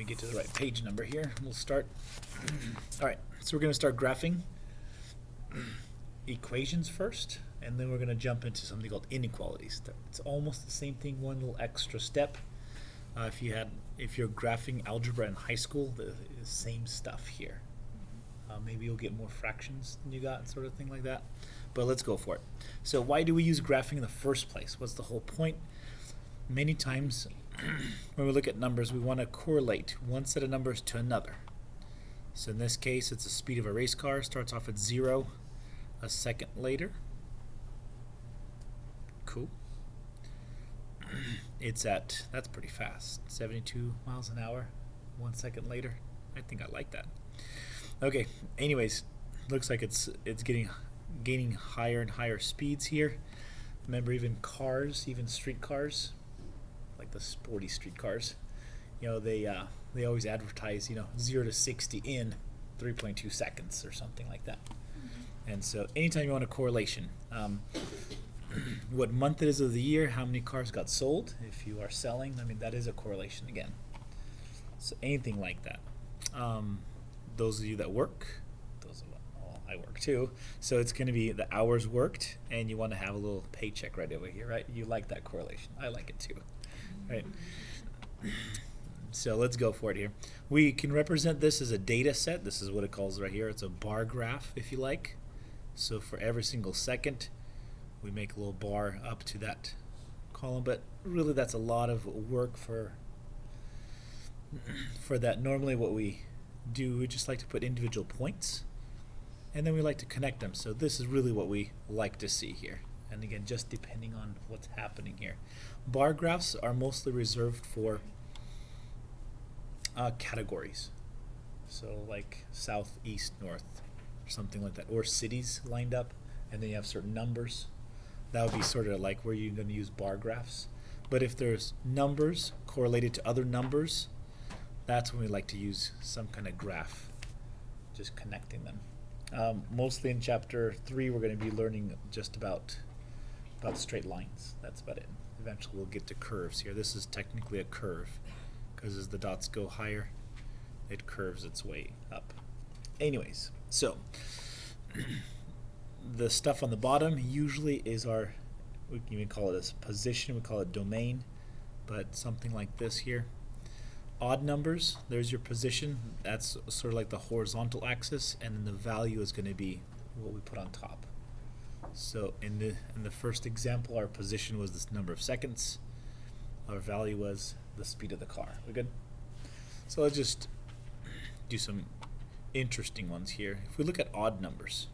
me get to the right page number here. We'll start. All right, so we're going to start graphing equations first, and then we're going to jump into something called inequalities. It's almost the same thing, one little extra step. If you're graphing algebra in high school, the same stuff here. Maybe you'll get more fractions than you got, sort of thing like that. But let's go for it. So why do we use graphing in the first place? What's the whole point? Many times when we look at numbers, we want to correlate one set of numbers to another. So in this case, it's the speed of a race car. Starts off at 0 a second later. Cool. It's at, that's pretty fast, 72 miles an hour 1 second later. I think I like that. Okay, anyways, looks like it's gaining higher and higher speeds here. Remember, even cars, even street cars, like the sporty street cars, you know, they always advertise, you know, 0 to 60 in 3.2 seconds or something like that. And so anytime you want a correlation, what month it is of the year, how many cars got sold, if you are selling, I mean, that is a correlation again. So anything like that. Those of you that work, well, I work too, so it's going to be the hours worked, and you want to have a little paycheck right over here, right? You like that correlation. I like it too, right? So let's go for it here. We can represent this as a data set. This is what it calls right here. It's a bar graph, if you like. So for every single second, we make a little bar up to that column, but really that's a lot of work for that. Normally what we do, we just like to put individual points, and then we like to connect them. So this is really what we like to see here. And again, just depending on what's happening here. Bar graphs are mostly reserved for categories. So like south, east, north, or something like that, or cities lined up, and then you have certain numbers. That would be sort of like where you're going to use bar graphs. But if there's numbers correlated to other numbers, that's when we like to use some kind of graph, just connecting them. Mostly in chapter 3, we're going to be learning just about straight lines. That's about it. Eventually we'll get to curves here. This is technically a curve, because as the dots go higher, it curves its way up. Anyways, so the stuff on the bottom usually is our, we can even call it a position, we call it domain, but something like this here. Odd numbers, there's your position. That's sort of like the horizontal axis, and then the value is going to be what we put on top. So in the first example, our position was this number of seconds. Our value was the speed of the car. We good? So let's just do some interesting ones here. If we look at odd numbers,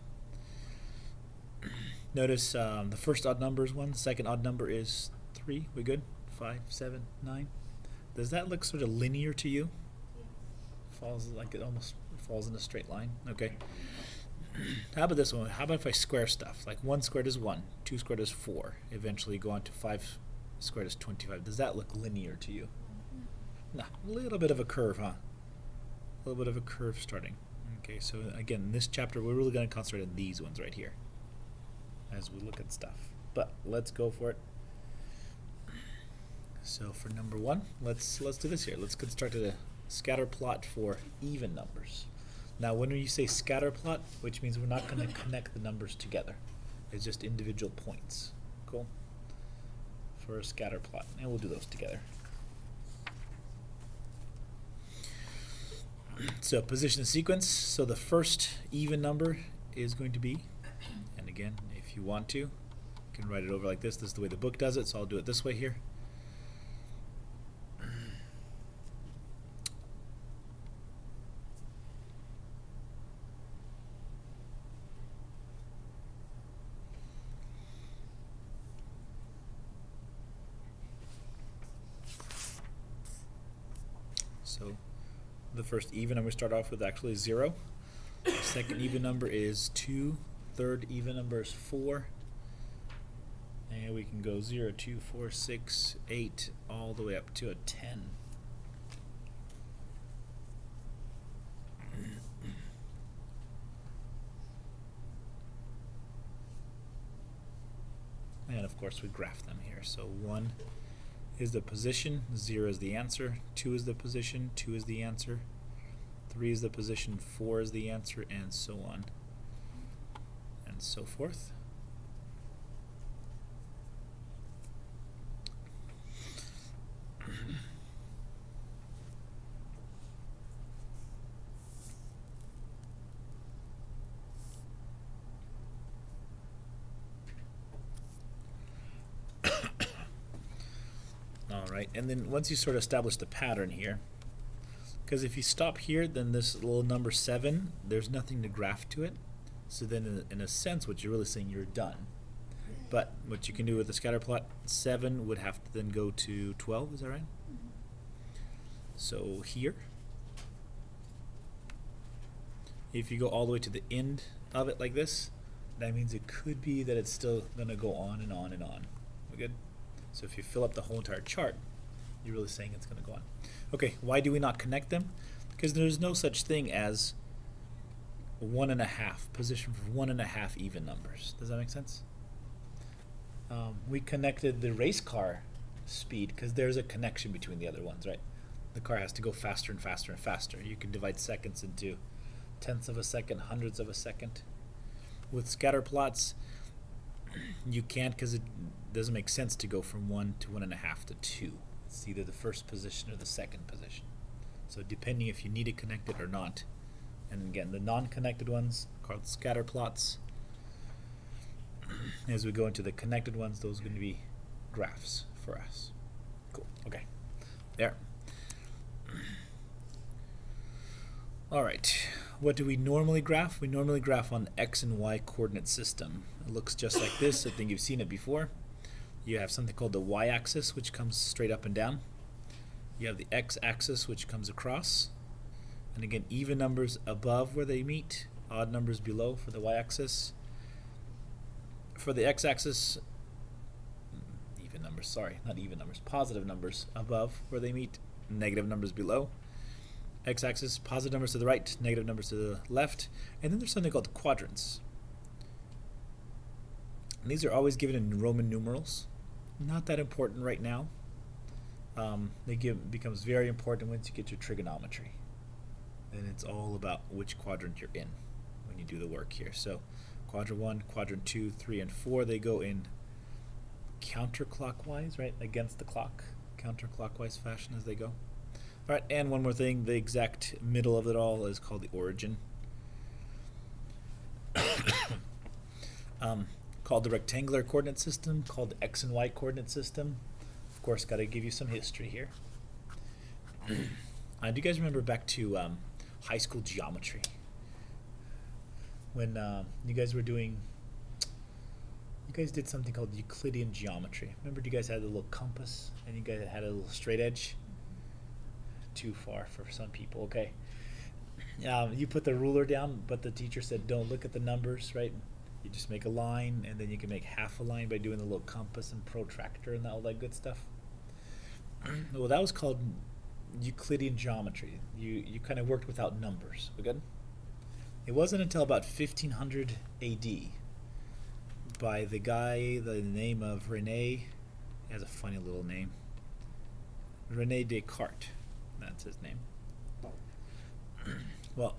notice the first odd number is 1, the second odd number is 3. We good? 5, 7, 9. Does that look sort of linear to you? Falls like it almost falls in a straight line. Okay. How about this one? How about if I square stuff? Like 1 squared is 1, 2 squared is 4. Eventually go on to 5 squared is 25. Does that look linear to you? No, a little bit of a curve, huh? A little bit of a curve starting. Okay, so again, in this chapter, we're really going to concentrate on these ones right here as we look at stuff. But let's go for it. So for number 1, let's do this here. Let's construct a scatter plot for even numbers. Now when you say scatter plot, which means we're not going to connect the numbers together. It's just individual points. Cool? For a scatter plot. And we'll do those together. So position sequence. So the first even number is going to be, and again, if you want to, you can write it over like this. This is the way the book does it, so I'll do it this way here. So the first even number we start off with actually is 0. The second even number is 2. Third even number is 4. And we can go 0, 2, 4, 6, 8, all the way up to a 10. And of course we graph them here. So 1 is the position, 0 is the answer, 2 is the position, 2 is the answer, 3 is the position, 4 is the answer, and so on and so forth. Alright, and then once you sort of establish the pattern here, because if you stop here, then this little number 7, there's nothing to graph to it. So then in a sense, what you're really saying, you're done. But what you can do with the scatter plot, 7 would have to then go to 12, is that right? Mm-hmm. So here, if you go all the way to the end of it like this, that means it could be that it's still going to go on and on and on. We good? So if you fill up the whole entire chart, you're really saying it's going to go on. Okay, why do we not connect them? Because there's no such thing as 1.5 position for 1.5 even numbers. Does that make sense? We connected the race car speed because there's a connection between the other ones, right? The car has to go faster and faster and faster. You can divide seconds into tenths of a second, hundredths of a second. With scatter plots, you can't, because it doesn't make sense to go from 1 to 1.5 to 2. It's either the first position or the second position. So depending if you need to connect it or not. And again, the non-connected ones are called scatter plots. As we go into the connected ones, those are going to be graphs for us. Cool. Okay. There. All right. What do we normally graph? We normally graph on X and Y coordinate system. It looks just like this. I think you've seen it before. You have something called the Y-axis, which comes straight up and down. You have the X-axis, which comes across. And again, even numbers above where they meet, odd numbers below for the Y-axis. For the X-axis, even numbers, sorry, not even numbers, positive numbers above where they meet, negative numbers below. X-axis, positive numbers to the right, negative numbers to the left. And then there's something called quadrants. And these are always given in Roman numerals. Not that important right now. Becomes very important once you get to trigonometry. And it's all about which quadrant you're in when you do the work here. So quadrant 1, quadrant 2, 3, and 4, they go in counterclockwise, right? Against the clock, counterclockwise fashion as they go. All right, and one more thing, the exact middle of it all is called the origin. Called the rectangular coordinate system, called the X and Y coordinate system. Of course, got to give you some history here. Do you guys remember back to high school geometry? When you guys were doing, you guys did something called Euclidean geometry. Remember you guys had a little compass and you guys had a little straight edge? Too far for some people, okay. You put the ruler down, but the teacher said don't look at the numbers, right? You just make a line, and then you can make half a line by doing the little compass and protractor and all that good stuff. Well, that was called Euclidean geometry. You kind of worked without numbers. We good? It wasn't until about 1500 AD by the guy, the name of Rene, he has a funny little name, Rene Descartes. That's his name. Well,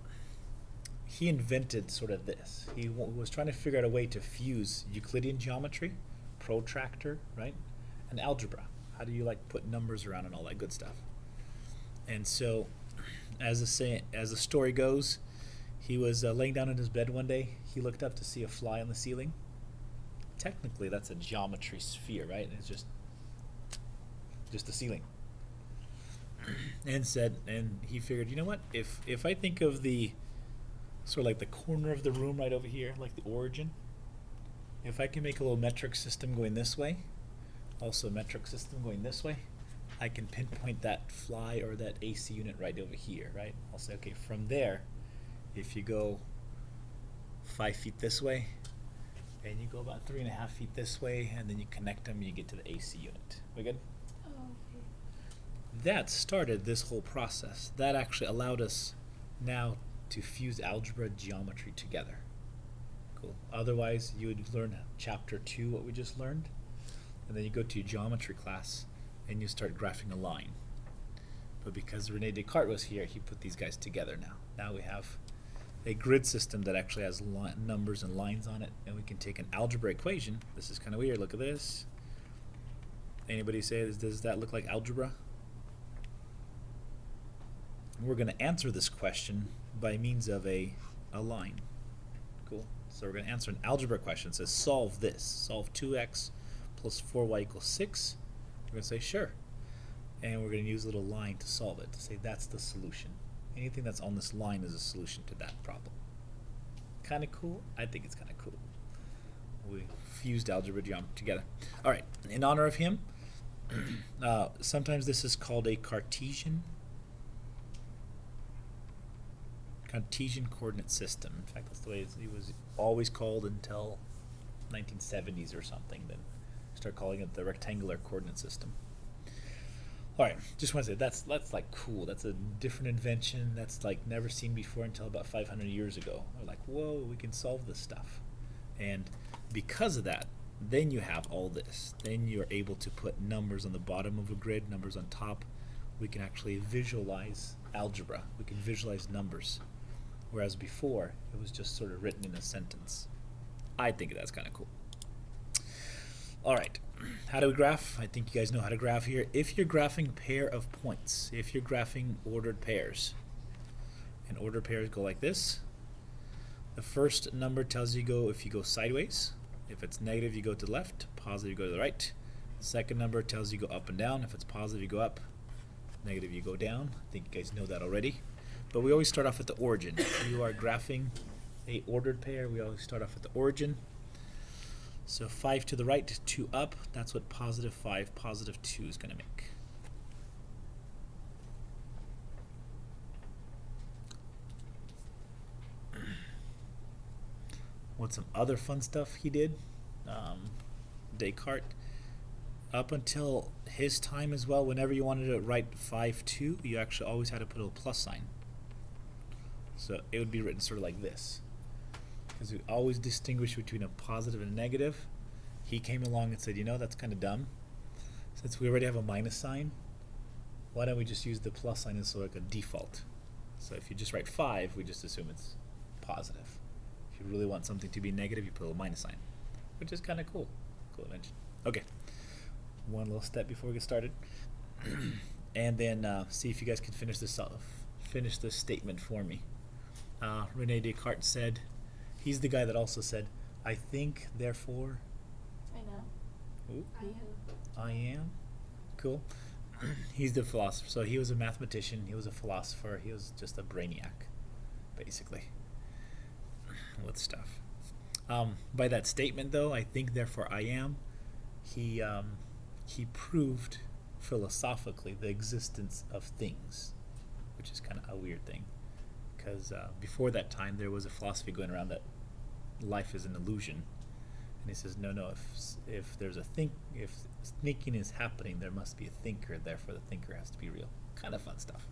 he invented sort of this. He was trying to figure out a way to fuse Euclidean geometry, protractor, right, and algebra. How do you like put numbers around and all that good stuff? And so, as the story goes, he was laying down in his bed one day. He looked up to see a fly on the ceiling. Technically, that's a geometry sphere, right? It's just the ceiling. And he figured, you know what? If I think of the sort of like the corner of the room right over here, like the origin, if I can make a little metric system going this way, also a metric system going this way, I can pinpoint that fly or that AC unit right over here, right? I'll say, okay, from there, if you go 5 feet this way, and you go about 3.5 feet this way, and then you connect them, you get to the AC unit. We good? Oh, okay. That started this whole process. That actually allowed us now to fuse algebra and geometry together. Cool. Otherwise, you would learn chapter 2, what we just learned, and then you go to your geometry class, and you start graphing a line. But because Rene Descartes was here, he put these guys together now. Now we have a grid system that actually has numbers and lines on it, and we can take an algebra equation. This is kind of weird. Look at this. Anybody say, does that look like algebra? We're going to answer this question by means of a line. Cool. So we're going to answer an algebra question. It says solve this. Solve 2x plus 4y equals 6. We're going to say sure. And we're going to use a little line to solve it, to say that's the solution. Anything that's on this line is a solution to that problem. Kind of cool? I think it's kind of cool. We fused algebra geometry together. All right, in honor of him, sometimes this is called a Cartesian coordinate system. In fact, that's the way it was always called until 1970s or something. Then start calling it the rectangular coordinate system. All right, just want to say that's like cool. That's a different invention that's like never seen before until about 500 years ago. We're like, whoa, we can solve this stuff. And because of that, then you have all this. Then you're able to put numbers on the bottom of a grid, numbers on top. We can actually visualize algebra. We can visualize numbers. Whereas before, it was just sort of written in a sentence. I think that's kind of cool. All right, how do we graph? I think you guys know how to graph here. If you're graphing pair of points, if you're graphing ordered pairs, and ordered pairs go like this, the first number tells you if you go sideways. If it's negative, you go to the left. Positive, you go to the right. Second number tells you go up and down. If it's positive, you go up. Negative, you go down. I think you guys know that already. But we always start off at the origin. If you are graphing a ordered pair, we always start off at the origin. So 5 to the right, 2 up. That's what positive 5, positive 2 is going to make. What's some other fun stuff he did? Descartes. Up until his time as well, whenever you wanted to write 5, 2, you actually always had to put a plus sign. So it would be written sort of like this. Because we always distinguish between a positive and a negative. He came along and said, you know, that's kind of dumb. Since we already have a minus sign, why don't we just use the plus sign as sort of like a default? So if you just write 5, we just assume it's positive. If you really want something to be negative, you put a minus sign, which is kind of cool. Cool invention. Okay, one little step before we get started. And then see if you guys can finish this off. Finish this statement for me. Rene Descartes said, he's the guy that also said, I think, therefore. I know. Ooh. I am. I am. Cool. He's the philosopher. So he was a mathematician. He was a philosopher. He was just a brainiac, basically, with stuff. By that statement, though, I think, therefore, I am, he proved philosophically the existence of things, which is kind of a weird thing. Because before that time, there was a philosophy going around that life is an illusion, and he says, no, if there's if thinking is happening, there must be a thinker. Therefore, the thinker has to be real. Kind of fun stuff,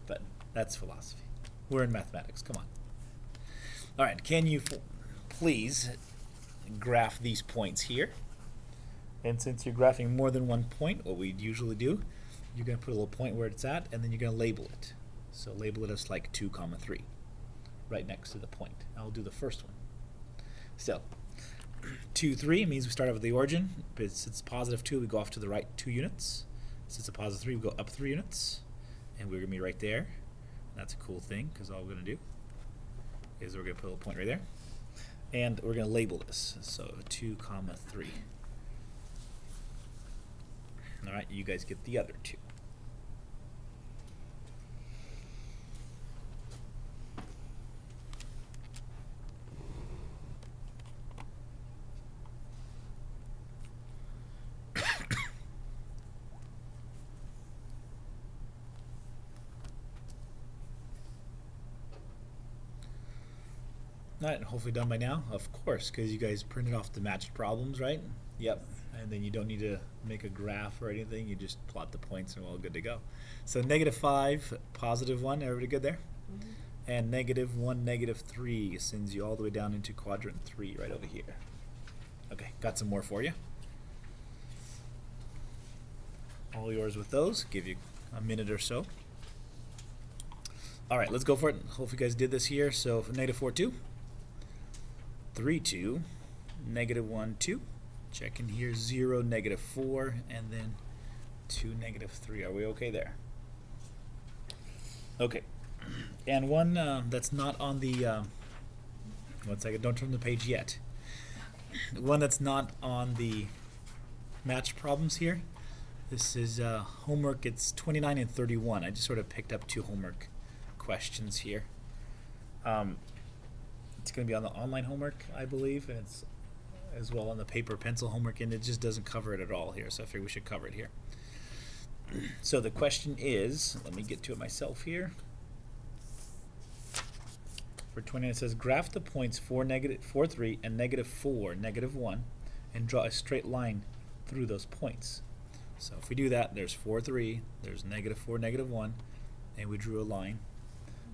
but that's philosophy. We're in mathematics. Come on. All right, can you please graph these points here? And since you're graphing more than one point, what we usually do, you're going to put a little point where it's at, and then you're going to label it. So label it as like 2, 3, right next to the point. I'll do the first one. So 2, 3 means we start off with the origin, but since it's positive 2, we go off to the right 2 units. Since it's a positive 3, we go up 3 units, and we're going to be right there. That's a cool thing, because all we're going to do is we're going to put a little point right there, and we're going to label this. So 2, 3. All right, you guys get the other 2. All right, hopefully done by now, of course, because you guys printed off the matched problems, right? Yep, and then you don't need to make a graph or anything. You just plot the points and we're all good to go. So -5, +1, everybody good there? Mm-hmm. And -1, -3 sends you all the way down into quadrant 3 right over here. Okay, got some more for you. all yours with those. Give you a minute or so. All right, let's go for it. Hope you guys did this here. So for -4, 2, 3, 2, -1, 2. Check in here, 0, -4, and then 2, -3. Are we okay there? Okay. And one that's not on the, one second, don't turn the page yet. One that's not on the match problems here. This is homework. It's 29 and 31. I just sort of picked up 2 homework questions here. It's going to be on the online homework, I believe, and it's as well on the paper pencil homework, and it just doesn't cover it at all here, so I figure we should cover it here. So the question is, let me get to it myself here. For 29, it says graph the points 4, 3, and -4, -1, and draw a straight line through those points. So if we do that, there's 4, 3, there's -4, -1, and we drew a line.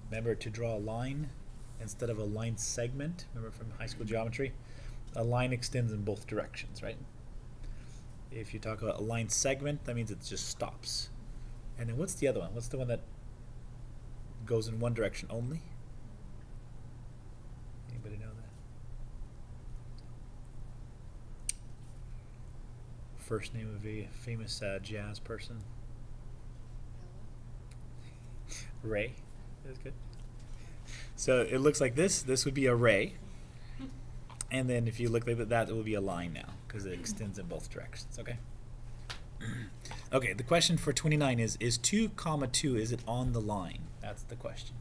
Remember, to draw a line instead of a line segment, remember from high school geometry, a line extends in both directions, right? If you talk about a line segment, that means it just stops. And then what's the other one? What's the one that goes in one direction only? Anybody know that? First name of a famous jazz person? Ray. That's good. So it looks like this. This would be a ray. And then if you look like that, it will be a line now because it extends in both directions. Okay? Okay, the question for 29 is 2, 2, is it on the line? That's the question.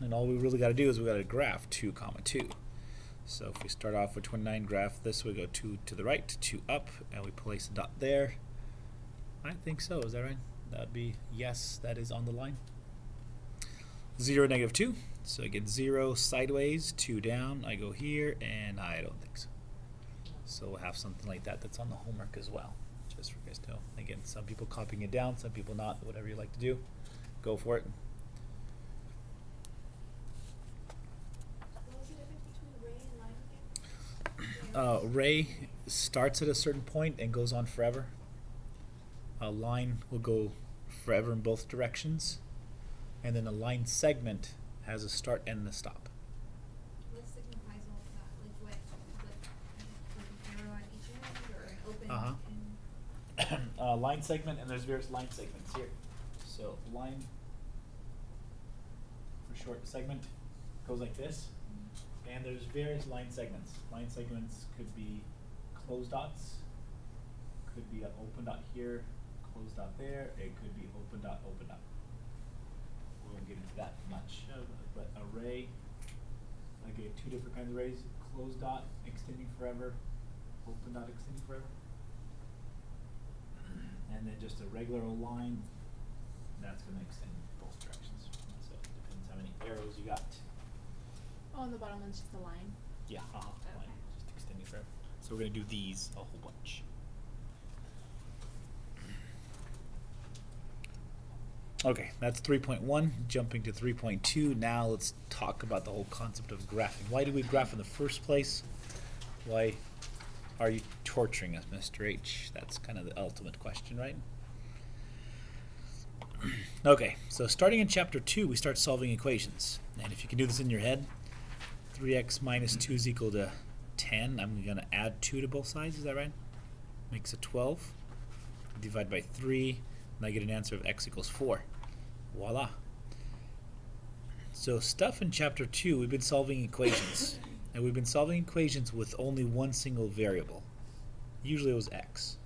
And all we really got to do is we got to graph 2, 2. So if we start off with 29, graph this, we go 2 to the right, 2 up, and we place a dot there. I think so. Is that right? That would be yes, that is on the line. 0, -2. So I get 0 sideways, 2 down. I go here, and I don't think so. So we'll have something like that that's on the homework as well, just for you guys to know. Again, some people copying it down, some people not. Whatever you like to do, go for it. What was the difference between ray and line again? Ray starts at a certain point and goes on forever. A line will go forever in both directions, and then a line segment has a start and a stop. What signifies all of that? Like an arrow at each end or an open end? Line segment, and there's various line segments here. So line, for short, segment goes like this, and there's various line segments. Line segments could be closed dots, could be an open dot here, closed dot there. It could be open dot, open dot. We won't get into that much, but array, I gave 2 different kinds of arrays: closed dot extending forever, open dot extending forever, and then just a regular old line that's going to extend both directions. So it depends how many arrows you got. Oh, and the bottom one's just a line? Yeah, line, Okay. just extending forever. So we're going to do these a whole bunch. Okay, that's 3.1. Jumping to 3.2. Now let's talk about the whole concept of graphing. Why do we graph in the first place? Why are you torturing us, Mr. H? That's kind of the ultimate question, right? Okay, so starting in chapter 2, we start solving equations. And if you can do this in your head, 3x minus 2 is equal to 10. I'm going to add 2 to both sides, is that right? Makes it 12. Divide by 3, and I get an answer of x equals 4. Voila. So stuff in chapter 2, we've been solving equations. And we've been solving equations with only one single variable. Usually it was x.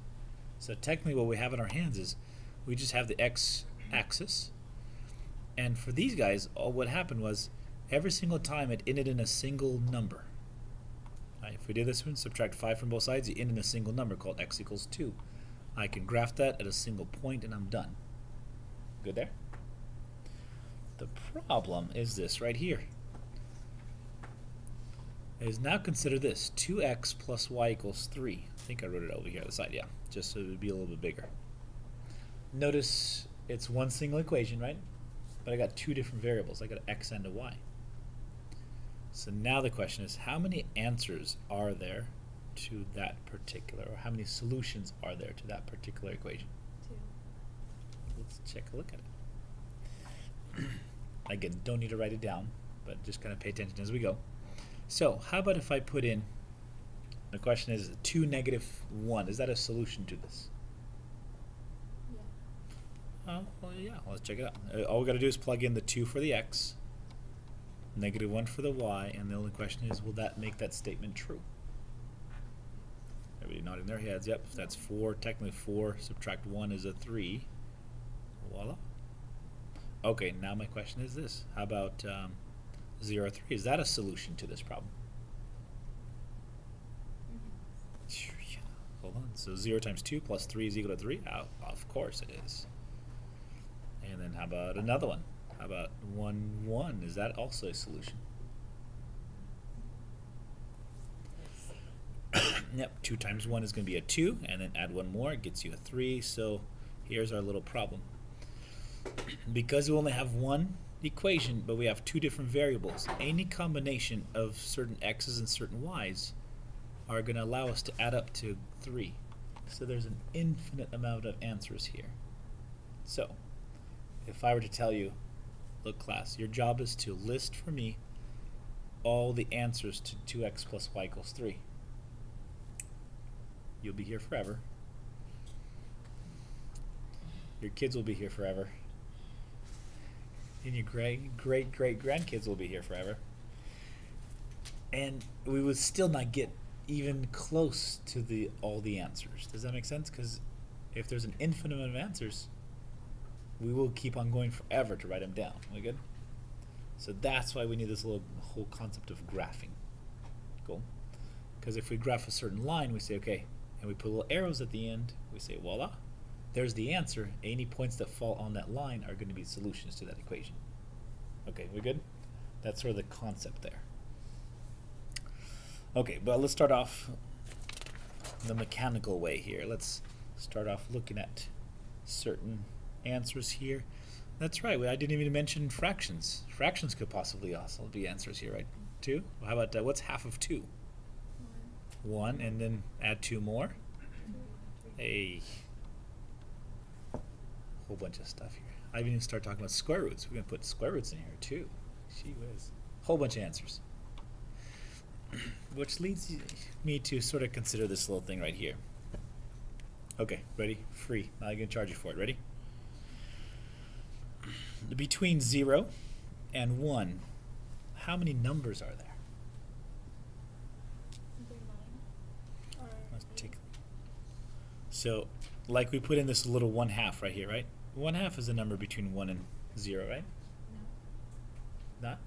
So technically what we have in our hands is we just have the x-axis. And for these guys, all what happened was every single time it ended in a single number. Right, if we did this one, subtract 5 from both sides, you end in a single number called x equals 2. I can graph that at a single point and I'm done. Good there? The problem is this right here. Is now consider this, 2x plus y equals 3. I think I wrote it over here on the side, yeah, just so it would be a little bit bigger. Notice it's one single equation, right? But I got 2 different variables. I got an x and a y. So now the question is, how many answers are there to that particular, or how many solutions are there to that particular equation? 2. Let's take a look at it. Again, don't need to write it down, but just kind of pay attention as we go. So how about if I put in, the question is 2, -1, is that a solution to this? Yeah. Well, yeah, let's check it out. All we got to do is plug in the 2 for the x, -1 for the y, and the only question is, will that make that statement true? Everybody nodding their heads. Yep, if that's 4, technically 4 subtract 1 is a 3. Voila. Okay, now my question is this. How about 0, 3? Is that a solution to this problem? Yeah. Hold on. So 0 times 2 plus 3 is equal to 3? Of course it is. And then how about another one? How about 1, 1? Is that also a solution? Yep, 2 times 1 is going to be a 2, and then add 1 more, it gets you a 3. So here's our little problem. Because we only have one equation, but we have 2 different variables, any combination of certain x's and certain y's are going to allow us to add up to 3. So there's an infinite amount of answers here. So if I were to tell you, look class, your job is to list for me all the answers to 2x plus y equals 3. You'll be here forever. Your kids will be here forever. And your great-great-great-grandkids will be here forever. And we would still not get even close to all the answers. Does that make sense? Because if there's an infinite amount of answers, we will keep on going forever to write them down. We good? So that's why we need this whole concept of graphing. Cool. Because if we graph a certain line, we say, okay, and we put little arrows at the end, we say, voila, there's the answer. Any points that fall on that line are going to be solutions to that equation. Okay, we good? That's sort of the concept there. Okay, but let's start off the mechanical way here. Let's start off looking at certain answers here. That's right, I didn't even mention fractions. Fractions could possibly also be answers here, right? 2? Well, how about how of 2? 1, and then add 2 more. A whole bunch of stuff here. I didn't even start talking about square roots. We're going to put square roots in here too. Gee whiz. Whole bunch of answers. Which leads me to sort of consider this little thing right here. Okay, ready? Free. Now I'm going to charge you for it. Ready? Between 0 and 1, how many numbers are there? Let's take. So, like we put in this little 1/2 right here, right? 1/2 is a number between 1 and 0, right? No. Not?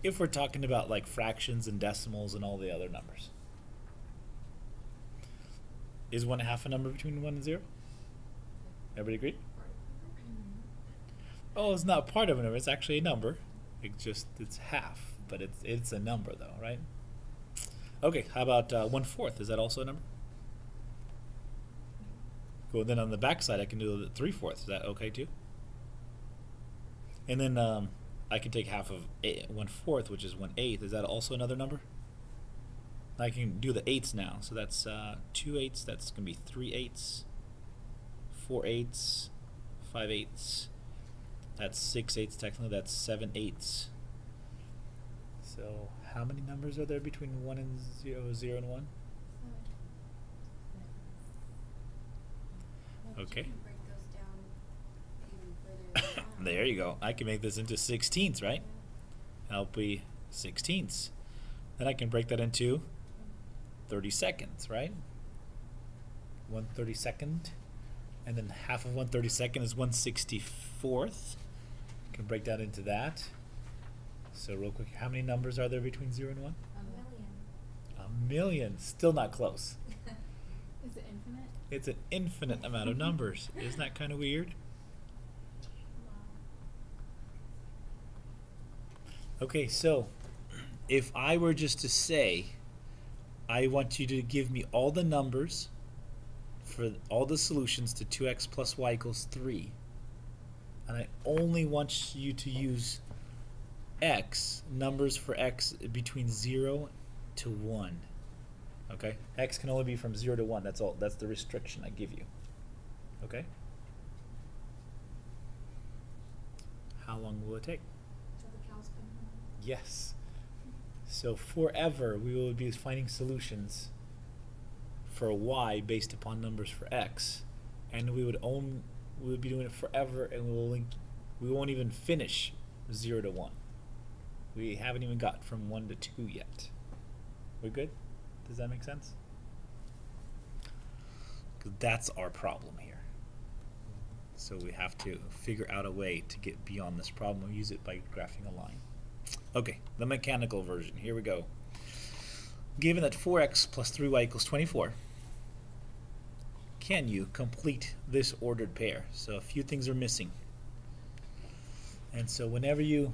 If we're talking about like fractions and decimals and all the other numbers. Is 1/2 a number between 1 and 0? Everybody agree? Oh, it's not part of a number. It's actually a number. It's half, but it's a number though, right? Okay, how about 1/4? Is that also a number? Cool. Then on the back side, I can do the 3/4. Is that okay too? And then I can take half of 1/4, which is 1/8. Is that also another number? I can do the eighths now. So that's 2/8. That's gonna be 3/8. 4/8. 5/8. That's 6/8. Technically, that's 7/8. So how many numbers are there between 1 and 0, 0 and 1? Okay. You can break those down even further down. There you go. I can make this into 16ths, right? That'll be 16ths. Then I can break that into 30-seconds, right? 1/32, and then half of 1/32 is 1/64. Can break that into that. So real quick, how many numbers are there between 0 and 1? 1,000,000. Still not close. Is it infinite? It's an infinite amount of numbers. Isn't that kind of weird? Okay, so if I were just to say, I want you to give me all the numbers for all the solutions to 2x plus y equals 3, and I only want you to use x, numbers for x between 0 to 1. Okay, x can only be from 0 to 1. That's all. That's the restriction I give you. Okay. How long will it take? Till the cows come home. Yes. So forever we will be finding solutions for y based upon numbers for x, and we would be doing it forever, and we won't even finish 0 to 1. We haven't even got from 1 to 2 yet. We're good? Does that make sense? 'Cause that's our problem here. So we have to figure out a way to get beyond this problem. We'll use it by graphing a line. Okay, the mechanical version. Here we go. Given that 4x plus 3y equals 24, can you complete this ordered pair? So a few things are missing. And so whenever you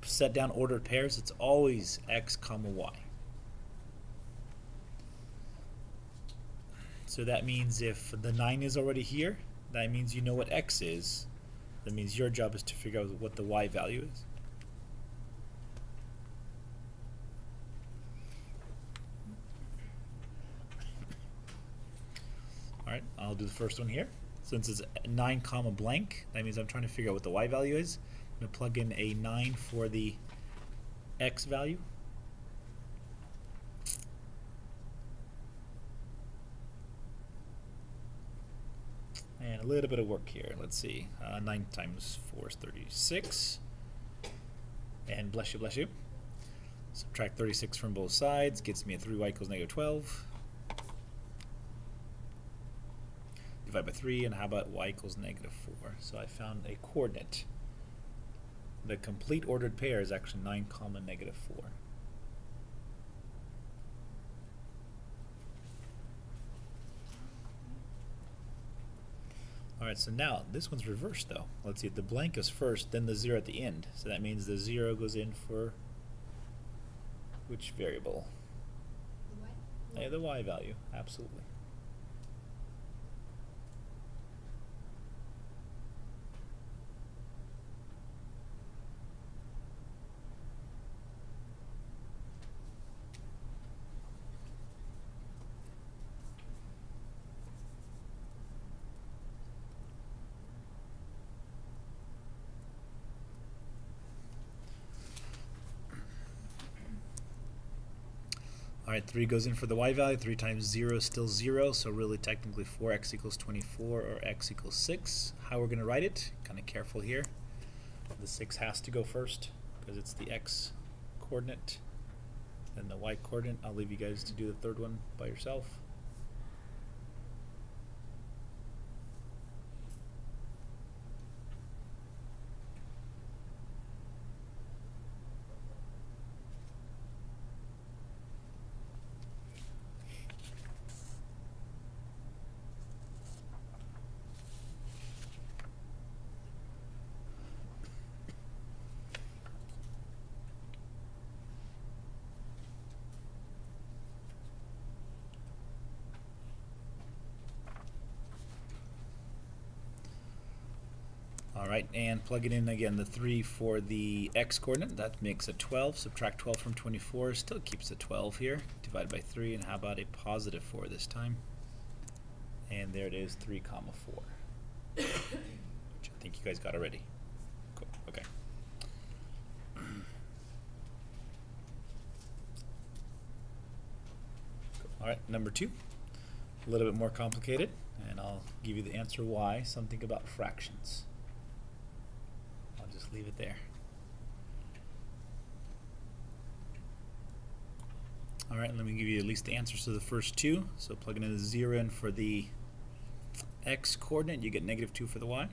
set down ordered pairs, it's always x comma y. So that means if the 9 is already here, that means you know what x is. That means your job is to figure out what the y value is. Alright, I'll do the first one here. Since it's 9 comma blank, that means I'm trying to figure out what the y value is. I'm going to plug in a 9 for the x value. And a little bit of work here. Let's see. 9 times 4 is 36. And bless you, bless you. Subtract 36 from both sides. Gets me a 3y equals negative 12. Divide by 3, and how about y equals negative 4? So I found a coordinate. The complete ordered pair is actually 9 comma negative 4. Alright, so now this one's reversed though. Let's see, if the blank is first, then the 0 at the end. So that means the 0 goes in for which variable? The y? The y value, absolutely. Alright, 3 goes in for the y value. 3 times 0 is still 0, so really technically 4x equals 24 or x equals 6. How we're going to write it, kind of careful here. The 6 has to go first because it's the x coordinate. Then the y coordinate. I'll leave you guys to do the third one by yourself. Alright, and plug it in again, the 3 for the x coordinate, that makes it 12. Subtract 12 from 24, still keeps it 12 here. Divide by 3, and how about a positive 4 this time? And there it is, 3 comma 4. Which I think you guys got already. Cool, okay. Alright, number 2. A little bit more complicated, and I'll give you the answer why. Something about fractions. Just leave it there. Alright, let me give you at least the answers to the first two. So plugging in a 0 in for the x coordinate, you get negative 2 for the y.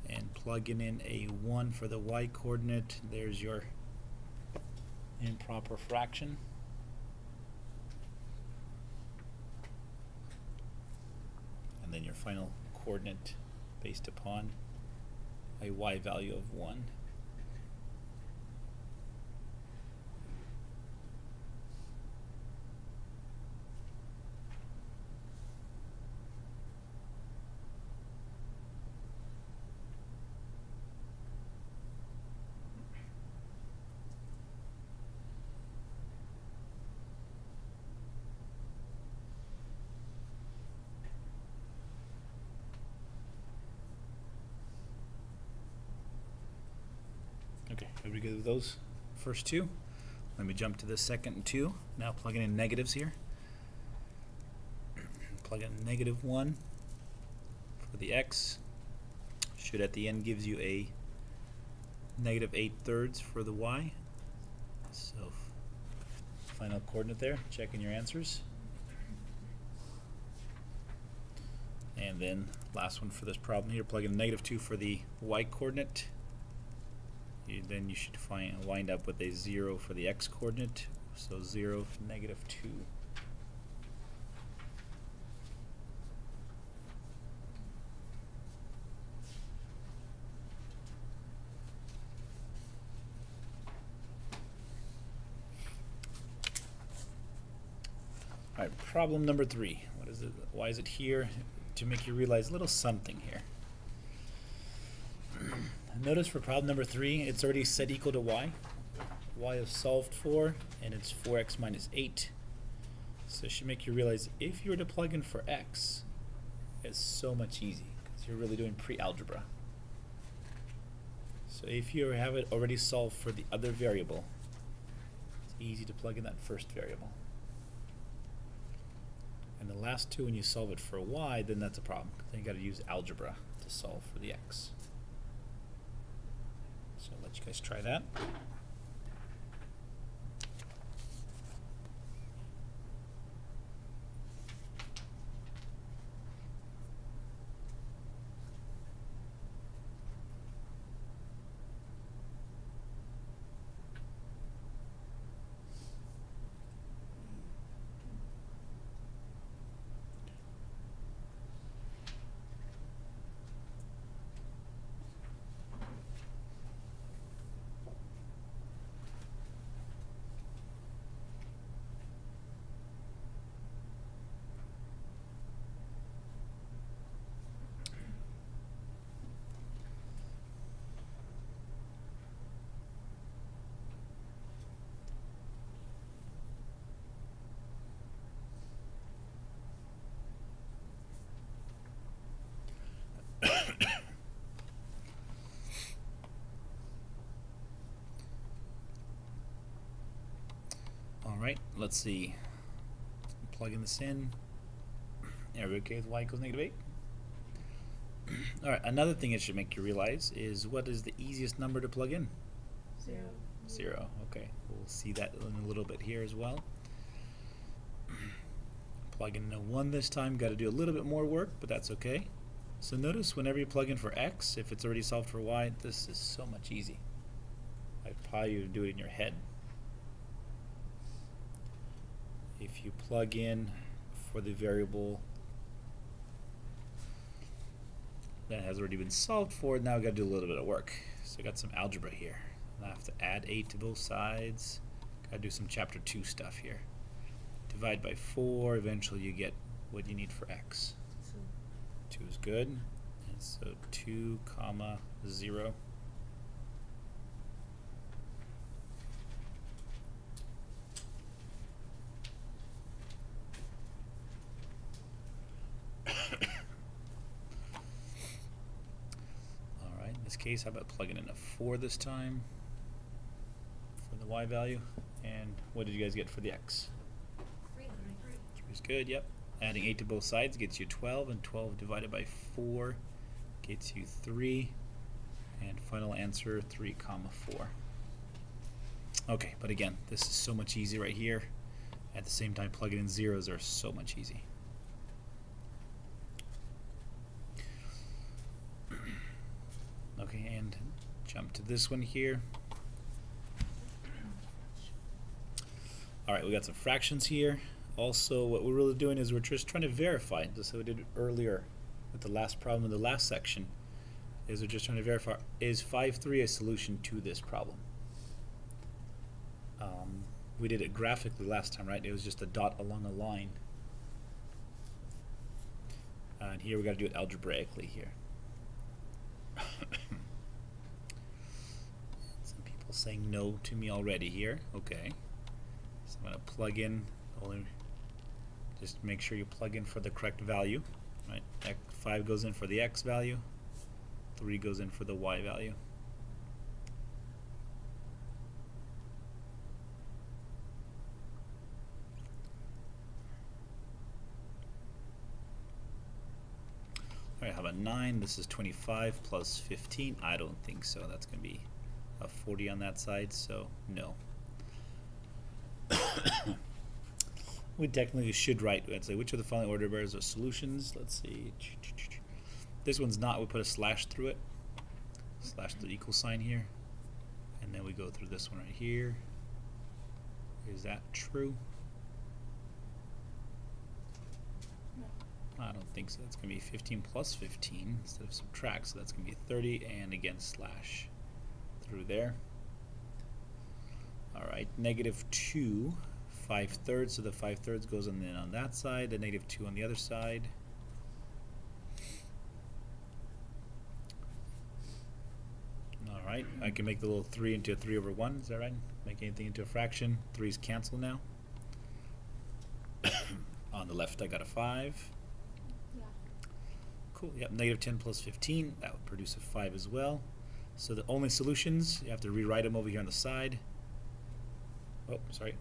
And plugging in a 1 for the y coordinate, there's your improper fraction. And then your final coordinate based upon a y value of 1. Everybody good with those first two? Let me jump to the second and two. Now plugging in negatives here. Plug in -1 for the x. Should at the end gives you a -8/3 for the y. So final coordinate there. Check in your answers. And then last one for this problem here, plug in -2 for the y coordinate. Then you should wind up with a 0 for the x coordinate. So 0, -2. Alright, problem number 3. What is it? Why is it here? To make you realize a little something here. Notice for problem number 3, it's already set equal to y. Y is solved for, and it's 4x minus 8. So it should make you realize if you were to plug in for x, it's so much easy, because you're really doing pre-algebra. So if you have it already solved for the other variable, it's easy to plug in that first variable. And the last two, when you solve it for y, then that's a problem. Then you got to use algebra to solve for the x. So I'll let you guys try that. Alright, let's see. Plugging this in. Everybody okay with y equals -8? Alright, another thing it should make you realize is what is the easiest number to plug in? 0. 0. Okay, we'll see that in a little bit here as well. Plug in a 1 this time, got to do a little bit more work, but that's okay. So notice whenever you plug in for x, if it's already solved for y, this is so much easy. I'd probably do it in your head. If you plug in for the variable that has already been solved for, now I've got to do a little bit of work. So I got some algebra here. I have to add 8 to both sides. Got to do some chapter 2 stuff here. Divide by 4, eventually you get what you need for x. 2 is good. And so 2, 0. Alright, in this case, how about plugging in a 4 this time for the y value? And what did you guys get for the x? 3. 3 is good, yep. Adding 8 to both sides gets you 12, and 12 divided by 4 gets you 3. And final answer, 3, 4. Okay, but again, this is so much easier right here. At the same time, plugging in zeros are so much easy. Okay, and jump to this one here. Alright, we got some fractions here. Also, what we're really doing is we're just trying to verify, just like we did earlier with the last problem in the last section, is we're just trying to verify, is 5-3 a solution to this problem? We did it graphically last time, right? It was just a dot along a line. And here we got to do it algebraically here. Some people saying no to me already here. Okay. So I'm going to plug in, just make sure you plug in for the correct value. Right? 5 goes in for the x value. 3 goes in for the y value. Alright, how about 9? This is 25 plus 15. I don't think so. That's going to be a 40 on that side, so no. We technically should write, let's say, which of the following order pairs are solutions? Let's see. This one's not. We put a slash through it. Slash the equal sign here. And then we go through this one right here. Is that true? No. I don't think so. That's going to be 15 plus 15 instead of subtract. So that's going to be 30, and again slash through there. All right, negative 2, 5/3. So the 5/3 goes on that side. The negative 2 on the other side. All right, I can make the little 3 into a 3 over 1. Is that right? Make anything into a fraction. 3's cancel now. On the left, I got a 5. Yeah. Cool. Yep. Negative 10 plus 15. That would produce a 5 as well. So the only solutions, you have to rewrite them over here on the side. Oh, sorry.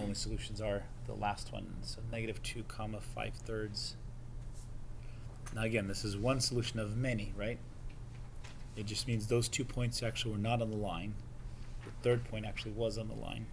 Only solutions are the last one. So negative 2 comma 5/3. Now again, this is one solution of many, right? It just means those 2 points actually were not on the line. The third point actually was on the line.